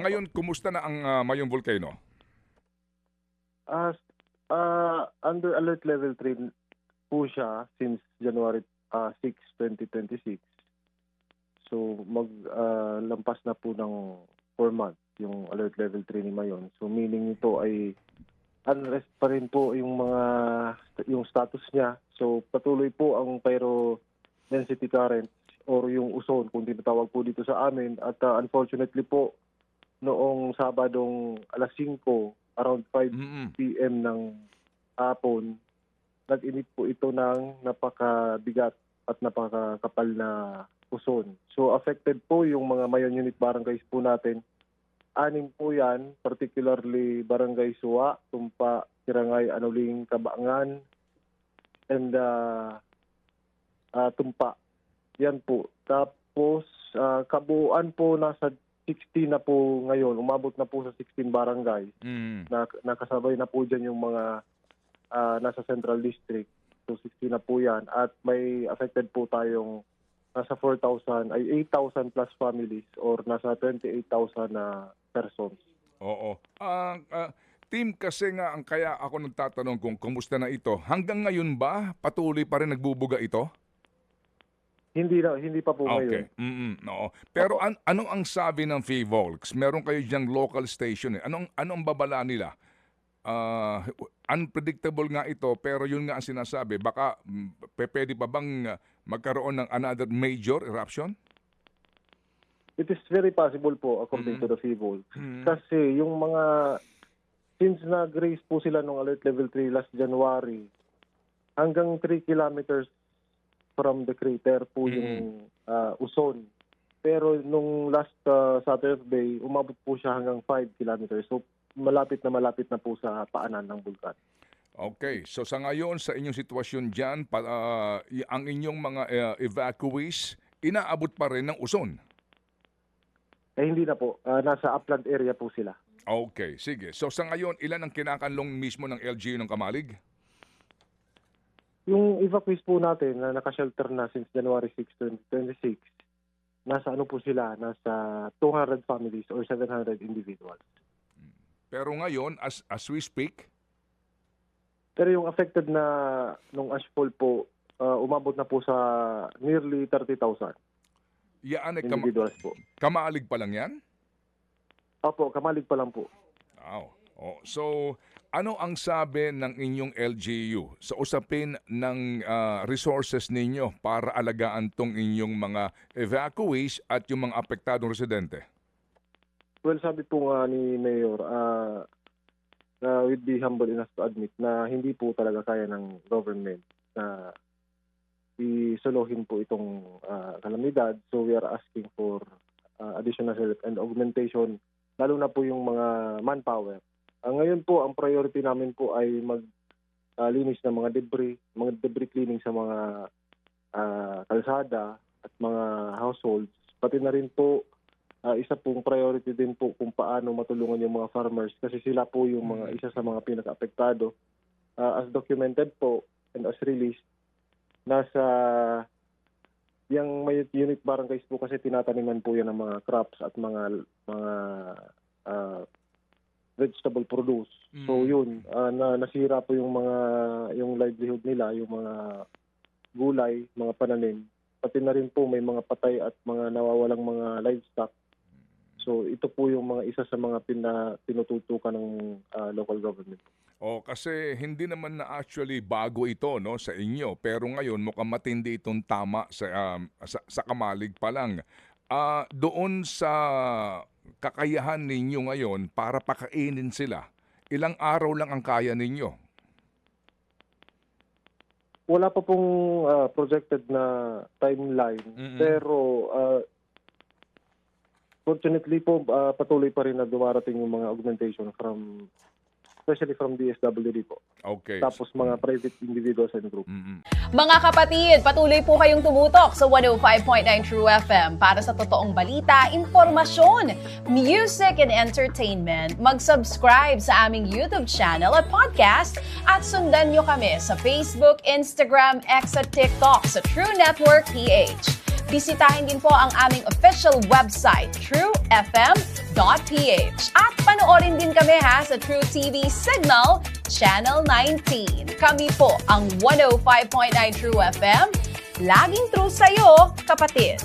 ngayon, kumusta na ang Mayong Volcano? Under alert level 3 po siya since January 6, 2026. So maglampas na po ng 4 months yung alert level 3 ni Mayon. So meaning ito ay unrest pa rin po yung status niya. So patuloy po ang pyro density current or yung uson kung tinatawag po dito sa amin. At unfortunately po, noong Sabadong alas 5, around 5 p.m. ng hapon, nag-init po ito ng napakabigat at napakakapal na uson. So affected po yung mga Mayon unit barangays po natin. 6 po yan, particularly Barangay Suwa, Tumpa, Sirangay, Anuling, Kabangan, and Tumpa. Yan po. Tapos kabuuan po nasa 16 na po ngayon. Umabot na po sa 16 barangay. Nakasabay na po dyan yung mga nasa Central District. So 16 na po yan. At may affected po tayong nasa 8,000 plus families or nasa 28,000 na persons. Oo. Team, kasi nga ang kaya ako nagtatanong kung kumusta na ito. Hanggang ngayon ba patuloy pa rin nagbubuga ito? Hindi pa po ngayon. Okay. No. Pero ano ang sabi ng FIVOLX? Meron kayo diyang local station. Anong babala nila? Unpredictable nga ito, pero yun nga ang sinasabi. Baka pwede pa bang magkaroon ng another major eruption? It is very possible po according to the FIVOLX. Kasi yung since nag-raise po sila ng alert level 3 last January, hanggang 3 kilometers from the crater po yung uson. Pero nung last Saturday, umabot po siya hanggang 5 kilometers. So malapit na po sa paanan ng bulkan. Okay. So sa ngayon, sa inyong sitwasyon dyan, ang inyong mga evacuees, inaabot pa rin ng uson? Hindi na po. Nasa upland area po sila. Okay. Sige. So sa ngayon, ilan ang kinakanlong mismo ng LGU ng Kamalig? Yung evacuees po natin na naka-shelter na since January 6, 2026, nasa po sila? Nasa 200 families or 700 individuals. Pero ngayon, as we speak? Pero yung affected na nung ashfall po, umabot na po sa nearly 30,000 individuals po. Kamalig pa lang yan? Opo, Kamalig pa lang po. Wow. So, ano ang sabi ng inyong LGU sa usapin ng resources ninyo para alagaan tong inyong mga evacuees at yung mga apektadong residente? Well, sabi po nga ni Mayor, we'd be humble enough to admit na hindi po talaga kaya ng government na isolohin po itong kalamidad. So we are asking for additional help and augmentation, lalo na po yung mga manpower. Ngayon po, ang priority namin po ay maglinis ng mga debris cleaning sa mga kalsada at mga households. Pati na rin po, isa pong priority din po kung paano matulungan yung mga farmers kasi sila po yung isa sa mga pinaka-apektado. As documented po and as released, nasa yung may unit barangays po kasi tinataniman po yan ng mga crops at mga vegetable produce. So yun, nasira po yung livelihood nila, yung mga gulay, mga pananim. Pati na rin po may mga patay at mga nawawalang mga livestock. So ito po yung isa sa mga tinututukan ng local government. Kasi hindi naman na actually bago ito no sa inyo, pero ngayon mukhang matindi itong tama sa Kamalig pa lang. Doon sa kakayahan ninyo ngayon para pakainin sila, ilang araw lang ang kaya ninyo? Wala pa pong projected na timeline, pero fortunately po patuloy pa rin na dumarating yung mga augmentation especially from DSWD po. Okay. Tapos mga private individuals and group. Mga kapatid, patuloy po kayong tumutok sa 105.9 True FM para sa totoong balita, informasyon, music and entertainment. Mag-subscribe sa aming YouTube channel at podcast at sundan nyo kami sa Facebook, Instagram, X at TikTok sa True Network PH. Bisitahin din po ang aming official website, truefm.ph. At panoorin din kami sa True TV Signal, Channel 19. Kami po ang 105.9 True FM. Laging true sa'yo, kapatid.